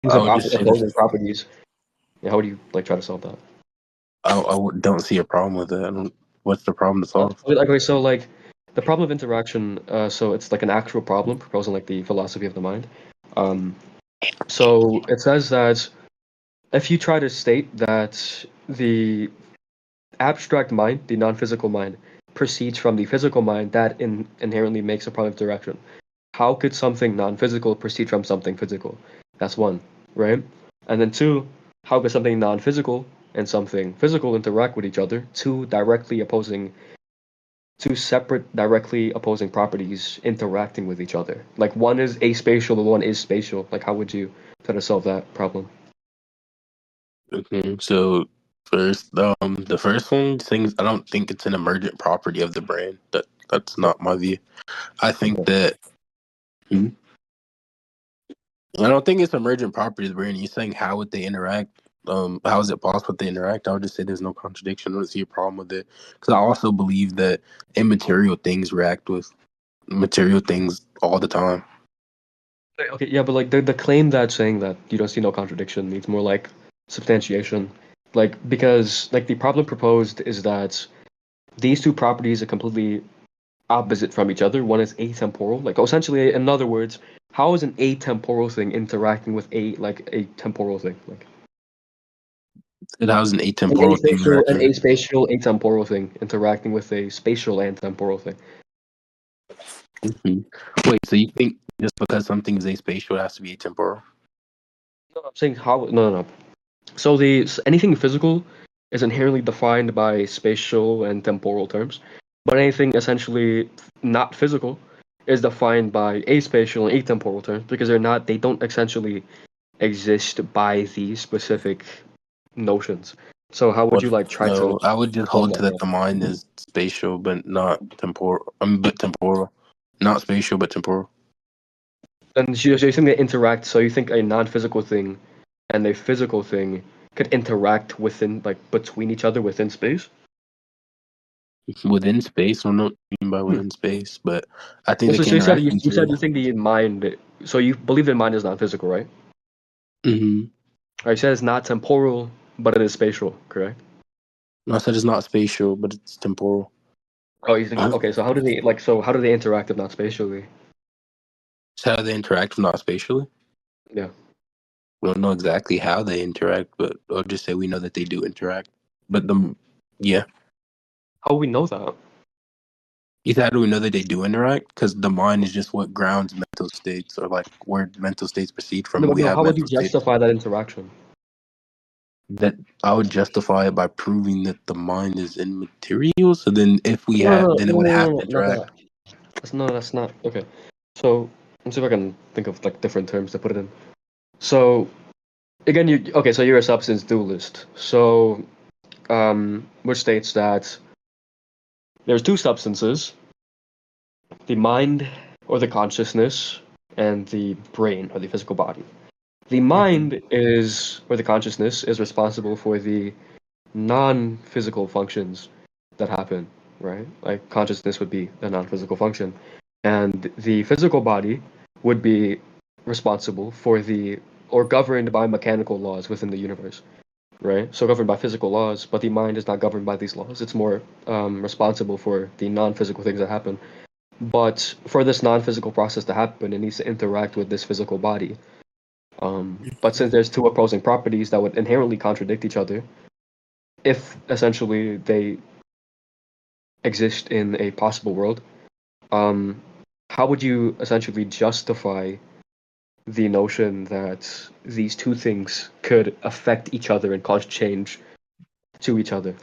Things I of would just say that opposing properties. Yeah, how would you like try to solve that? don't see a problem with it. What's the problem to solve? Okay, so like the problem of interaction. So it's like an actual problem proposing like the philosophy of the mind. Um, so it says that if you try to state that the abstract mind, the non-physical mind, proceeds from the physical mind, that inherently makes a product of direction. How could something non-physical proceed from something physical? That's one, right? And then two, how could something non-physical and something physical interact with each other? Two separate directly opposing properties interacting with each other. Like one is aspatial, the one is spatial. Like how would you try to solve that problem? Okay, so first, the first one, things I don't think it's an emergent property of the brain. That's not my view. I think Okay. that hmm, I don't think it's emergent property of the brain. You're saying how would they interact? How is it possible they interact? I would just say there's no contradiction. I don't see a problem with it because I also believe that immaterial things react with material things all the time. Okay, yeah, but like the claim that saying that you don't see no contradiction needs more like substantiation. Like because like the problem proposed is that these two properties are completely opposite from each other. One is atemporal. Like essentially, in other words, how is an atemporal thing interacting with a temporal thing? Like It has an atemporal thing an directly. aspatial atemporal thing interacting with a spatial and temporal thing. Mhm. Wait, so you think just because something is aspatial, it has to be atemporal? No, I'm saying how. No, no, no. So anything physical is inherently defined by spatial and temporal terms, but anything essentially not physical is defined by aspatial and atemporal terms because they don't essentially exist by these specific notions. So how would What? you like try to No, I would just solve hold to that that problem? the mind is spatial, but not temporal. But temporal, not spatial, but temporal. And so you think they interact, so you think a non-physical thing and a physical thing could interact within, like, between each other within space? Within space, I don't know what you mean by Hmm. within space, but I think Well, they so can you said interact with each you said other. you think the mind, so you believe the mind is not physical, right? Mm-hmm. Or you said it's not temporal, but it is spatial, correct? I said it's not spatial, but it's temporal. Oh, you think okay? So how do they like? So how do they interact if not spatially? So how they interact, not spatially. Yeah. We don't know exactly how they interact, but I'll just say we know that they do interact. But yeah, How do we know that? either how do we know that they do interact? Because the mind is just what grounds mental states, or like where mental states proceed from, No, and but we no. have How would you mental states. justify that interaction? That I would justify it by proving that the mind is immaterial. So then, if we No, have, no, then it no, would no, have no, to no, not interact. that. That's not okay. So let's see if I can think of like different terms to put it in. So again, you okay? So you're a substance dualist. So which states that there's two substances: the mind or the consciousness, and the brain or the physical body. The Mhm. mind is, or the consciousness is responsible for the non-physical functions that happen, right? Like consciousness would be a non-physical function, and the physical body would be responsible for the or governed by mechanical laws within the universe, right? So governed by physical laws, but the mind is not governed by these laws. It's more responsible for the non-physical things that happen. But for this non-physical process to happen, it needs to interact with this physical body. But since there's two opposing properties that would inherently contradict each other, if essentially they exist in a possible world, um, how would you essentially justify the notion that these two things could affect each other and cause change to each other?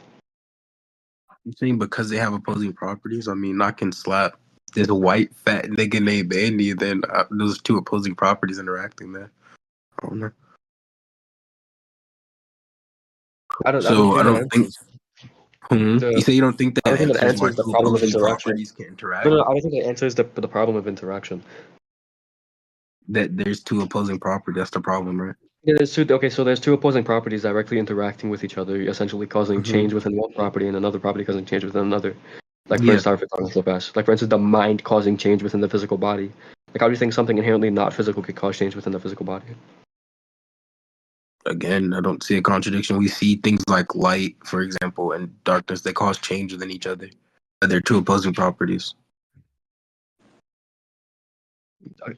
You saying because they have opposing properties? I mean, I can slap this white fat nigga named Andy, then those two opposing properties interacting there. I don't know. I don't So I think that don't think. answers You the say you don't think I that don't think that answers why answers the two problem of opposing interaction. properties can No, interact? no, I don't think that answers the problem of interaction. That there's two opposing properties. That's the problem, right? Yeah, so there's two opposing properties directly interacting with each other, essentially causing Hmm. change within one property and another property causing change within another. Like for Yeah. instance, like for instance, the mind causing change within the physical body. Like how do you think something inherently not physical could cause change within the physical body? Again, I don't see a contradiction. We see things like light, for example, and darkness. They cause change within each other. They're two opposing properties.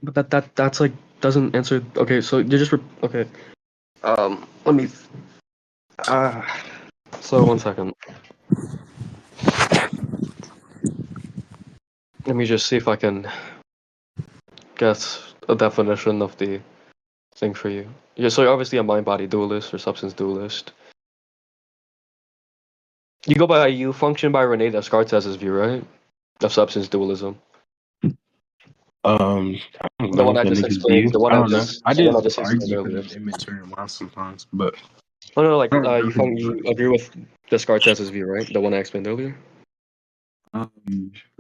But that's like doesn't answer. Okay, so you're just okay. Let me. Uh, so 1 second. Let me just see if I can get a definition of the thing for you. Yeah, so you're obviously a mind-body dualist or substance dualist. You function by Rene Descartes' view, right? Of substance dualism. I don't The know one I the just nigga's explained. view. I don't know. I The one I just just explained argue for earlier. them immaterial ones sometimes, but Oh no, I like don't know his you view. agree with Descartes' view, right? The one I explained earlier.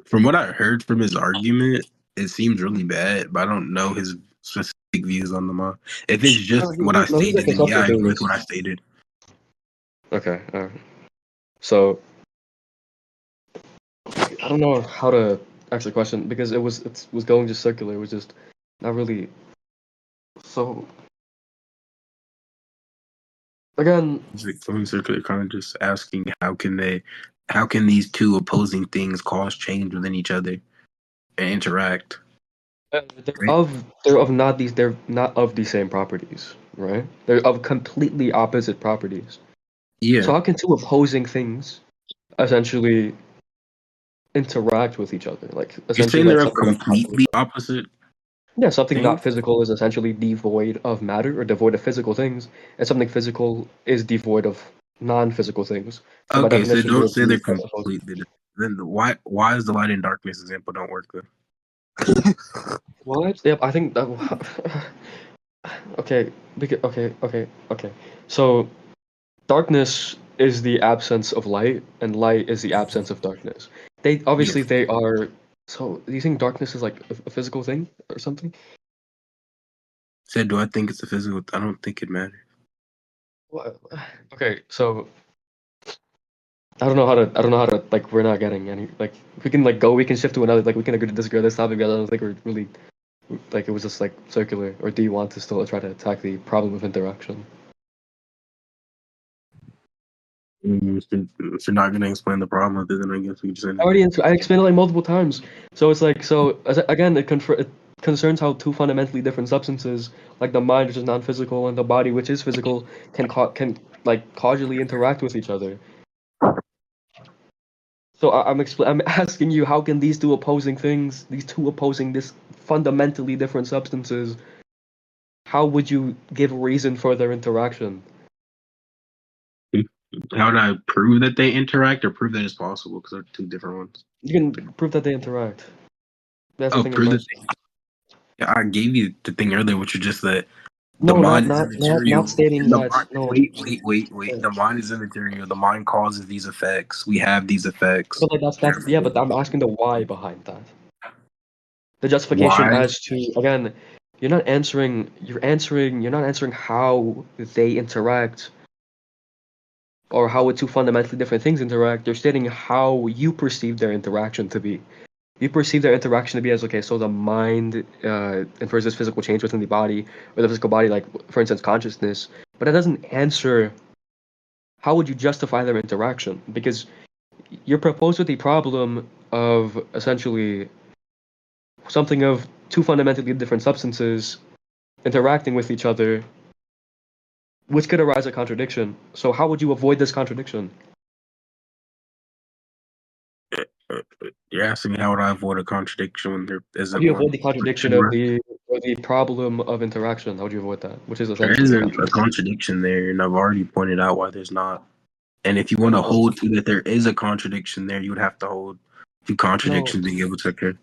From what I heard from his argument, it seems really bad, but I don't know his specific views on the mind. If it's just what I No, he's like stated, a then yeah, substance I agree with dualist. what I stated. Okay, so I don't know how to ask the question because it was going just circular. It was just not really. So again, Going circular, kind of just asking how can these two opposing things cause change within each other and interact? Right? they're not of the same properties, right? They're of completely opposite properties. Yeah. So how can two opposing things essentially interact with each other? Like You're essentially saying like they're of something that's not completely physical. opposite Yeah, something not things? physical is essentially devoid of matter or devoid of physical things, and something physical is devoid of non-physical things. So by Okay, so definition, they don't would say be they're as opposed. completely different. Then why is the light and darkness example don't work then? What? Yep, I think that. Okay, okay. So darkness is the absence of light, and light is the absence of darkness. They Yeah. obviously they are. So do you think darkness is like a physical thing or something? Said, do I think it's a physical? I don't think it matters. What? Okay, so I don't know how to like we're not getting any like we can like go we can shift to another like we can agree to disagree on this topic, but I don't think we're really like it was just like circular. Or do you want to still try to attack the problem of interaction? If you're not gonna explain the problem with it, then I guess we just end I explained it like multiple times. So it's like again it concerns how two fundamentally different substances like the mind, which is non-physical, and the body, which is physical, can like causally interact with each other. So I'm asking you, how can these two opposing things, these two opposing this fundamentally different substances, how would you give a reason for their interaction? How do I prove that they interact or prove that it's possible? Because they're two different ones. You can prove that they interact. That's the Oh, thing in prove that. first. I gave you the thing earlier, which was just that the No, mind is immaterial. not stating And the that. mind, No. wait. The mind is immaterial. The mind causes these effects. We have these effects. But like that's yeah, but I'm asking the why behind that. The justification Why? as to again, you're not answering how they interact or how would two fundamentally different things interact. You're stating how you perceive their interaction to be. You perceive their interaction to be as okay, so the mind infers this physical change within the body, or the physical body, like for instance, consciousness. But it doesn't answer how would you justify their interaction because you're proposed with the problem of essentially something of two fundamentally different substances interacting with each other, which could arise a contradiction. So how would you avoid this contradiction? You're asking me how would I avoid a contradiction when there How do isn't you one? avoid the contradiction of the problem of interaction? How would you avoid that? Which is There essentially a isn't a contradiction. contradiction there, and I've already pointed out why there's not. And if you want to No, hold to that there is a contradiction there, you would have to hold two no. contradictions being able to occur.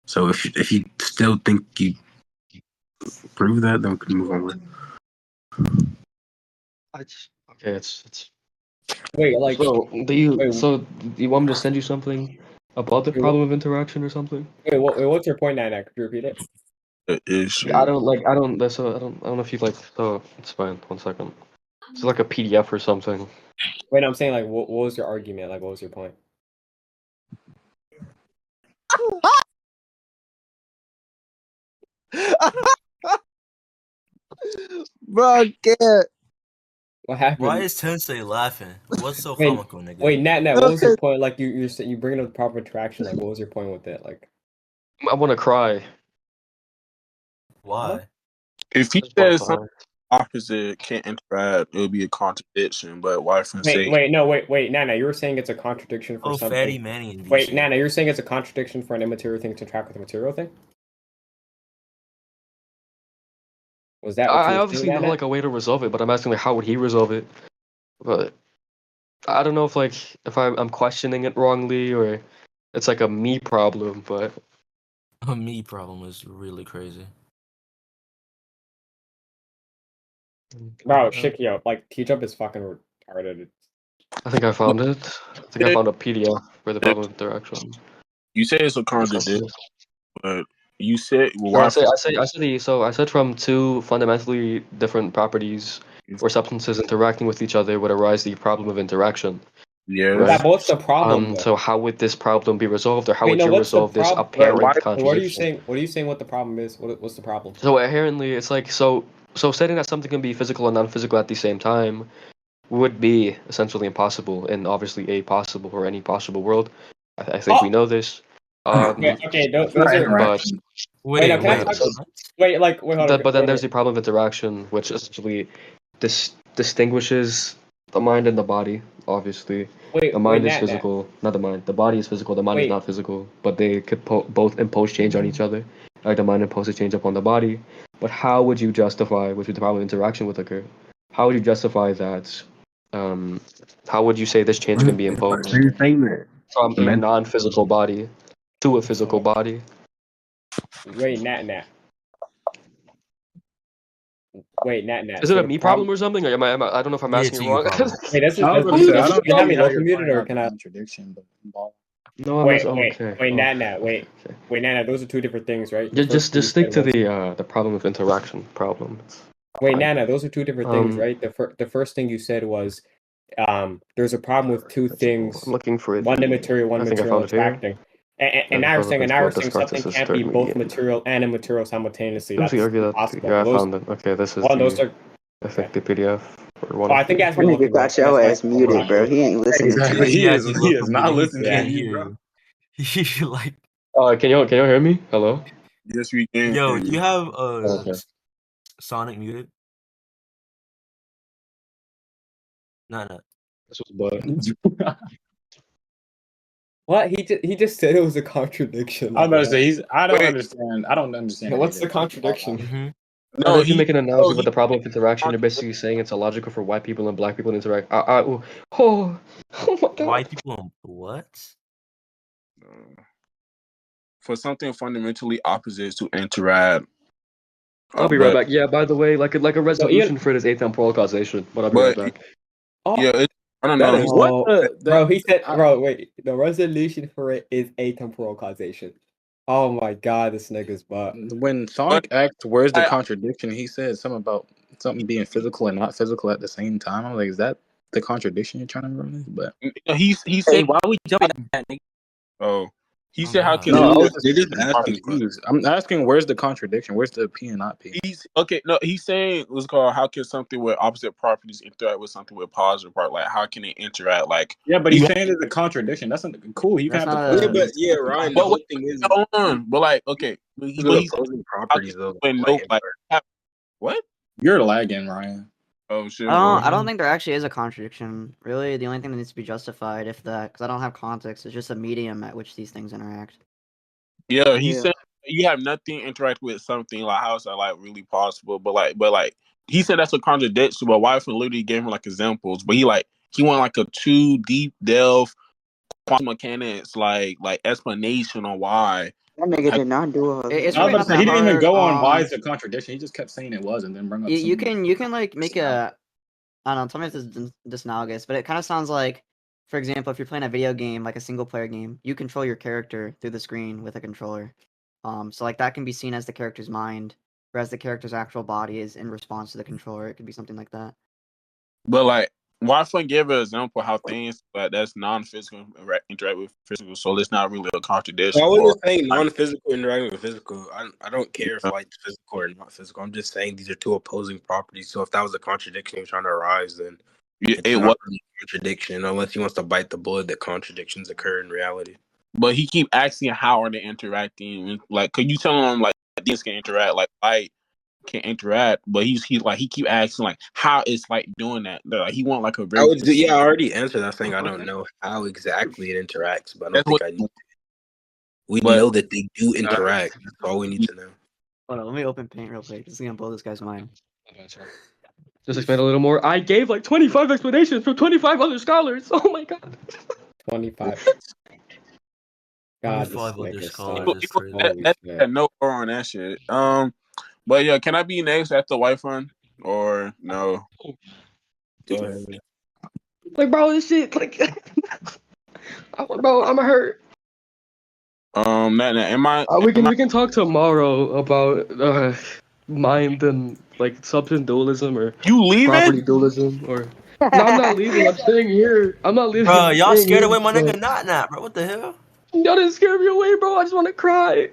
So if you still think you prove that, then we can move on with. Okay. It's Wait, like, wait, so do you want me to send you something about the problem of interaction or something? what's your point, NatNat? Could you repeat it? I don't like I don't know if you like so it's fine. 1 second. It's like a PDF or something. Wait, no, I'm saying like, what was your argument? Like, what was your point? Bro, I can't. What happened? Why is Tensei laughing? What's so Wait, comical, nigga? Wait, Nat, what was your point? Like you bringing up the proper interaction. Like, what was your point with it? Like, I want to cry. Why? If he Just wanna says cry. something opposite can't interact, it would be a contradiction. But Whyfun say wait, Nana, you were saying it's a contradiction for Oh, something. Fatty Manny and VC. Wait, Nana, you're saying it's a contradiction for an immaterial thing to interact with a material thing? Was that what you I were obviously saying, know Nana? like a way to resolve it, but I'm asking like how would he resolve it? But I don't know if I'm questioning it wrongly or it's like a me problem, but A me problem is really crazy. Bro, Shikio, like T-Jump is fucking retarded. I think I found it. I think I found a PDF for the problem of interaction. you say it's a contradiction, but you said No, I Whyfun. I said from two fundamentally different properties where substances interacting with each other would arise the problem of interaction. Yes. Right. Yeah, but what's the problem? So how would this problem be resolved, or how Wait, would no, you what's the resolve this prob- apparent Why- contradiction? What are you saying? What are you saying? What the problem is? What's the problem? So inherently, it's like so stating that something can be physical and non-physical at the same time would be essentially impossible in obviously a possible or any possible world. I think we know this. Yeah, okay, those Not are. But Wait, no, can I wait, talk? so- Wait, like, wait, hold on. but then wait, there's the problem of interaction, which essentially distinguishes the mind and the body. Obviously, wait, the mind is Nat. physical, not the mind. The body is physical. The mind is Wait. not physical, but they could both impose change on each other. Like the mind imposes change upon the body. But how would you justify, which would the problem of interaction would occur? How would you justify that? How would you say this change can be imposed You're saying that. from a non-physical body to a physical body? Wait, Nat. Wait, Nat. Is it a me problem or something? Or am I, I don't know if I'm Yeah, asking it's it you wrong. problem. Wait, I was gonna say, I don't can I know be how local you're muted pointing or out can the I? contradiction, but No, I'm Wait, not. wait, Okay. wait, Oh, Nat. Wait, okay. wait, Nat. Those are two different things, right? The Just first thing you stick said to was- the problem of interaction problem. Wait, fine. Nana. Those are two different things, Um, right? The first thing you said was there's a problem with two things, I'm looking for one the. immaterial, one I think I material found it here. attracting. And Yeah, now the problem and of now you're saying Descartes' something can't third be both mediator. material and immaterial simultaneously. Usually That's argue that. impossible. Yeah, I Those, found it. Okay, this is one of those the. are. I think the PDF or one Oh, I of think the. as we looking, Nigga got and your that's ass muted, bro. He ain't listening to exactly. you. He Yeah, is. He is not listening Yeah. to you, bro. He like, Can you hear me? Hello. Yes, we can. yo, hear do you you. have Okay. Sonic muted? No. This was but. What he just said it was a contradiction. I was about to say I don't Wait. understand. I don't understand. Yeah, what's the either. contradiction? Mm-hmm. No, If you make an analogy with he- the problem of interaction, you're basically saying it's illogical for white people and black people to interact. Oh my god. White people and what? for something fundamentally opposite to interact. I'll be right back. Yeah, by the way, like a resolution for it is atemporal causation, but I'll be right But back. Oh, yeah, I don't That know. is what bro, he said, bro, wait, the resolution for it is atemporal causation. Oh my god, this nigga's butt. When Sonic asked, "Where's the I- contradiction?" He said something about something being physical and not physical at the same time. I'm like, is that the contradiction you're trying to run? But he said, why we jumping at that, nigga? "Oh, he Oh said, how God. can no, it they're just asking views. I'm asking, where's the contradiction? Where's the P and not P? He's okay. No, he's saying what's called how can something with opposite properties interact with something with positive part? Like how can it interact? Like Yeah, but he's saying there's a contradiction. That's cool. You can That's have the not question. a- Yeah, Ryan. The But whole thing is hold on, but like okay, but Those are he's opposing properties though. when no like what? You're lagging, Ryan. Oh shit! I don't think there actually is a contradiction. Really, the only thing that needs to be justified, if that, because I don't have context, is just a medium at which these things interact. Yeah, he Yeah. said you have nothing interact with something like how is that like really possible? But like he said that's a contradiction. But Whyfun literally gave him like examples. But he went like a too deep delve quantum mechanics like explanation on why. That nigga did not do a. It's I was really about to not say that he didn't even hard. go on why it's a contradiction. He just kept saying it was, and then bring up. You can like make a, I don't know. Tell me if this is dysanalogous, but it kind of sounds like, for example, if you're playing a video game, like a single player game, you control your character through the screen with a controller. So like that can be seen as the character's mind, whereas the character's actual body is in response to the controller. It could be something like that. But like Whyfun gave an example how things like that's non-physical interact with physical, so it's not really a I contradiction. wasn't saying non-physical interacting with physical. I don't care if light's physical or not physical. I'm just saying these are two opposing properties. So if that was a contradiction you're trying to arise, then it's it not was, really a contradiction unless he wants to bite the bullet that contradictions occur in reality. but he keep asking how are they interacting? Like, could you tell him like these can interact, like light can interact, but he's like he keep asking like how is light doing that? Like, he want like a very I already answered that saying I don't know how exactly it interacts, but I don't that's think what. I need. We But know that they do interact. That's all we need to know. Hold on, let me open Paint real quick. This is gonna blow this guy's mind. Just explain a little more. I gave like 25 explanations from 25 other scholars. Oh my god. 25. God, this 25 other nigga scholars sucks. is crazy. Holy that shit. had no power on that shit. But yeah, can I be next after Whyfun or no? Go ahead. Like, bro, this shit, like, bro, I'm hurt. NatNat, am I? We can talk tomorrow about mind and like substance dualism or You leaving? property dualism or. No, I'm not leaving. I'm staying here. I'm not leaving. Bro, I'm y'all staying scared here, away my bro. nigga NatNat, bro. What the hell? Y'all didn't scare me away, bro. I just want to cry.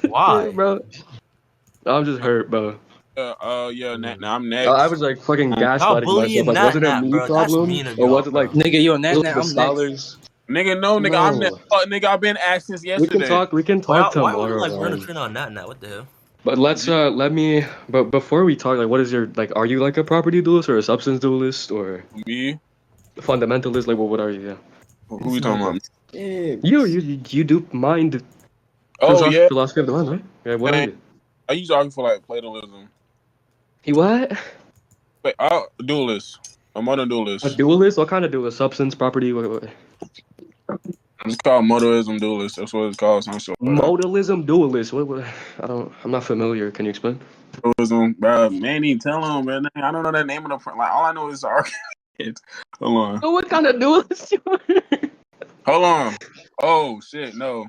Why? Bro? I'm just hurt, bro. Yeah, NatNat, I'm I next. was like fucking Y'all gaslighting bullying myself. Like, was it a NatNat, me bro. That's problem, mean of or y'all, was it like bro. Nigga, yo, was it NatNat, the I'm next. scholars? Nigga, no, nigga, I'm No. next. Nigga, I've been asked since We yesterday. can Why, talk why would you tomorrow, like run a man. train on NatNat? What the hell? But but before we talk, like, what is your like? Are you like a property dualist or a substance dualist or Me? a fundamentalist? Like, what are you? Yeah. Who we talking about? You do mind Oh yeah, philosophy of the mind, right? Yeah. What are man. you? I used to argue for like Platonism. You what? But dualist. A modern A dualist. dualist? What kind of dualist? Substance, property? What? It's called modalism dualist. That's what it's called. Some shit like that. Modalism dualist. What? I'm not familiar. Can you explain? Dualism, bro. Manny, tell him, man. I don't know that name of the like. All I know is the argument. Hold on. Oh, what kind of dualist you are? Hold on. Oh shit. No.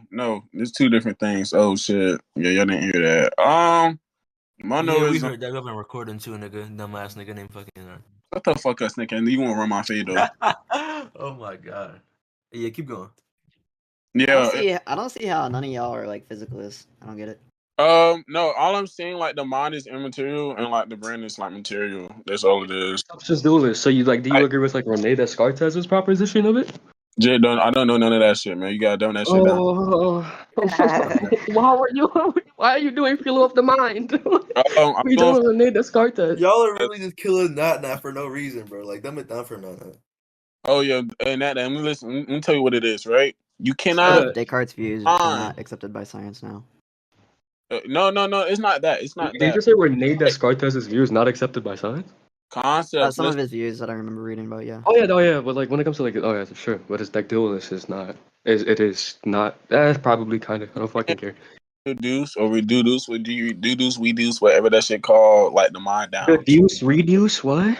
There's two different things. Oh shit. Yeah, y'all didn't hear that. Yeah, we Monoism. heard that. We've been recording too, nigga. Dumbass nigga named fucking. What the fuck, us nigga? You won't run my fade though. Oh my god. Yeah, keep going. Yeah. I don't see how none of y'all are like physicalists. I don't get it. No. All I'm saying, like, the mind is immaterial and like the brain is like material. That's all it is. Substance dualist. So do you agree with like Rene Descartes' proposition of it? I don't know none of that shit, man. You gotta dumb that shit down. Oh, why are you doing philo of the mind? I'm We doing. don't Rene Descartes. Y'all are really just killing NatNat for no reason, bro. Like, dumb it down for NatNat. Oh yeah, and that. Let me listen. Let me tell you what it is, right? You So cannot. Descartes' views are not accepted by science now. No. It's not that. It's not Did you that. just say Rene Descartes' view is not accepted by science? Concepts. Some of his views that I remember reading about, yeah. Oh yeah. But like when it comes to like, oh yeah, sure. But it's like dualist is not. It is not. Probably kind of. I don't fucking care. Reduce or reduce, reduce, whatever that shit called, like the mind down. Reduce, what?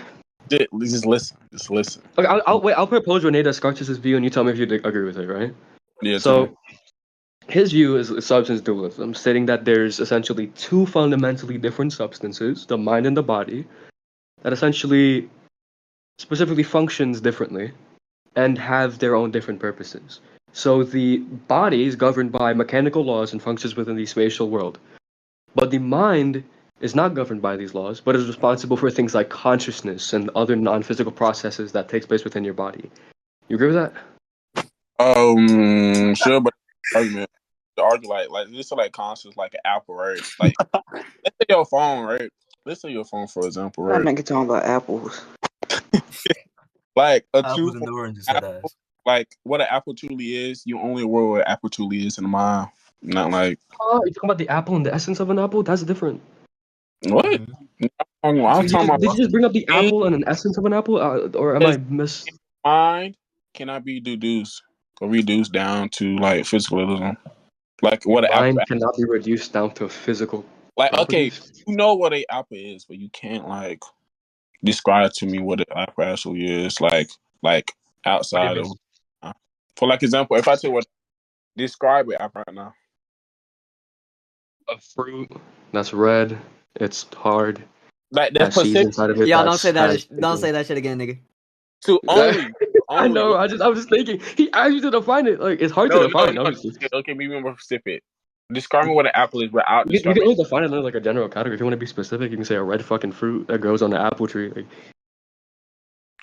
Just listen. Okay, I'll propose Rene Descartes' view, and you tell me if you agree with it, right? Yeah. So his view is substance dualism, stating that there's essentially two fundamentally different substances, the mind and the body, that essentially specifically functions differently and have their own different purposes. So the body is governed by mechanical laws and functions within the spatial world. But the mind is not governed by these laws, but is responsible for things like consciousness and other non-physical processes that takes place within your body. You agree with that? Sure, but argument. The argument, like this is like concepts like an apple, right? Like let's say your phone, right? Let's say your phone, for example, That right? nigga talking about apples. Like a Apples two and oranges, head apple, ass. like what an apple truly is. You only world what apple truly is in the mind. Not like Oh, you're talking about the apple and the essence of an apple? That's different. what? I'm talking about Did you just bring up the any apple and an essence of an apple, or am I miss? mind cannot be deduced or reduced down to like physicalism. Like what an apple. Mind cannot be reduced down to physical Like okay, properties. you know what an apple is, but you can't like describe to me what an apple actually is. Like What do you outside mean? of. For like example, if I tell you what describe it apple right now. A fruit that's red. It's hard. Like That that's cheese Pacific inside of it. Y'all don't that's say that. has Don't chicken. say that shit again, nigga. to only. I know. I was just thinking. He asked you to define it. Like it's hard to define. Obviously. Okay, be more specific. Describe me what an apple is without You describing. can only define it in like a general category. If you want to be specific, you can say a red fucking fruit that grows on the apple tree. Like,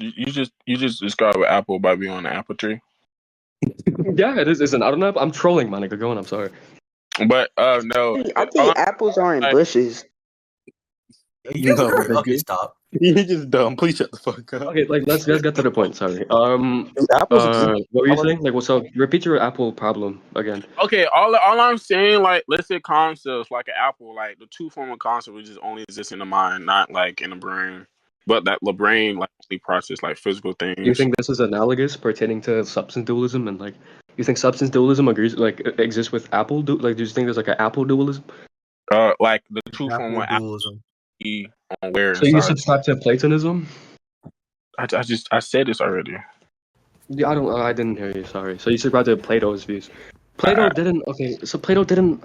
You just describe an apple by being on an apple tree. yeah, it is. It's an. I don't know. I'm trolling, my nigga. Go on. I'm sorry. But no, I think apples are in bushes. No, Okay, stop. You're just dumb. Please shut the fuck up. Okay, like let's get to the point. Sorry. Apples exist. What were you saying? Like, so repeat your apple problem again. okay, all I'm saying, like, let's say concepts like an apple, like the two form of concept which just only exists in the mind, not like in the brain. But that the brain like only process like physical things. Do you think this is analogous pertaining to substance dualism and like you think substance dualism agrees like exists with apple like do you think there's like an apple dualism? Like the two form of apple Dualism. on where So you inside. subscribe to Platonism? I said this already. Yeah, I didn't hear you. Sorry. So you subscribe to Plato's views. Plato didn't. Okay, so Plato didn't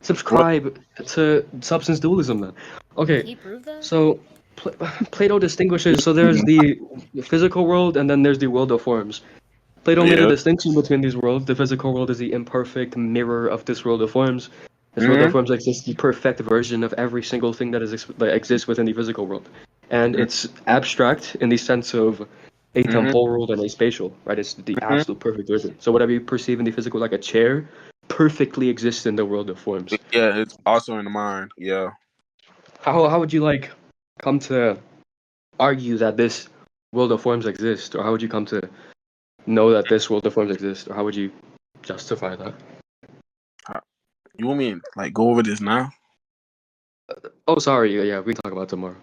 subscribe to substance dualism then. Okay. Can you prove that? So Plato distinguishes. So there's the physical world and then there's the world of forms. Plato made a distinction between these worlds. The physical world is the imperfect mirror of this world of forms. This world of forms exists the perfect version of every single thing that exists within the physical world, and it's abstract in the sense of a temporal and a spatial, right? It's the absolute perfect version. So whatever you perceive in the physical, like a chair, perfectly exists in the world of forms. Yeah, it's also in the mind. Yeah. How would you like come to argue that this world of forms exists, or how would you come to know that this world of forms exists, or how would you justify that? You want me to like go over this now? Oh, sorry. Yeah, we can talk about it tomorrow.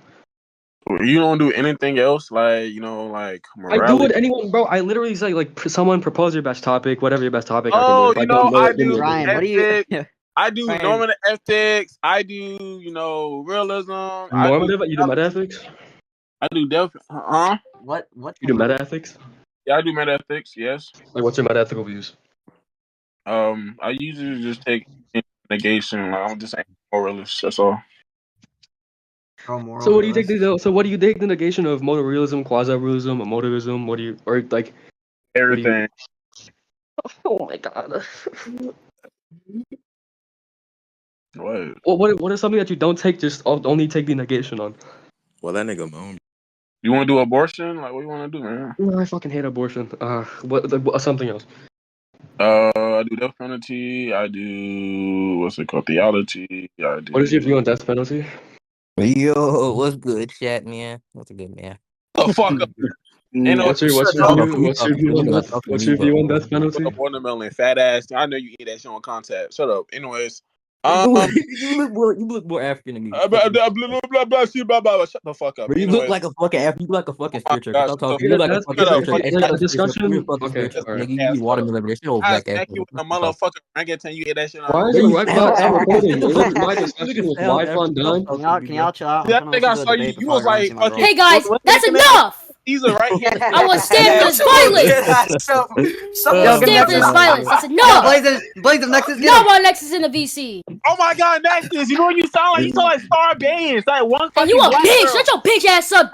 You don't do anything else, like like morality. I do what anyone, bro. I literally say like someone propose your best topic, whatever your best topic. Oh, I can do it. I do Ryan, what do you? ethics. I do Ryan. normative ethics. I do realism. Normative. You do meta ethics. I do What? You do meta ethics. Yeah, I do meta ethics. Yes. Like, what's your meta ethical views? I usually just take negation. Like, I'm just a moralist. That's all. So what do you take the negation of motor realism, quasi realism, emotivism? What do you or like everything? Oh my god. What? What is something that you don't take? Just only take the negation on. Well, that nigga moaned. You want to do abortion? Like, what you want to do, man? No, I fucking hate abortion. What something else? I do death penalty. I do what's it called? Theology. I do. What is your view on death penalty? Yo, what's good, chat, man? What's good, man? The fuck up. What's your view on death penalty? Watermelon, fat ass. I know you eat that shit on contact. Shut up. Anyways, you look more African than me. Shut the fuck up. Bro, you look like a fucking African. You look like a fucking spiritual. gosh, Stop talking. You look like a fucking that's spiritual. like a discussion. Okay, alright. you eat watermelon. That shit old I black ass. smack you with a motherfucking orangutan. You eat that shit on. Why is Bro, the you right sound class African. recording? My discussion with Whyfun done. Can y'all chill out? See, I think I saw you. You was like, fucking. Hey guys, that's enough! Caesar, right? I want to stand for this violence! Yo, Stand for this violence, that's enough! Blaze of Nexus, No more Nexus in the VC. Oh my god, Nexus. You know what you sound like? You sound like Star Bands. Like one And you fucking a black bitch! girl. Shut your bitch ass up!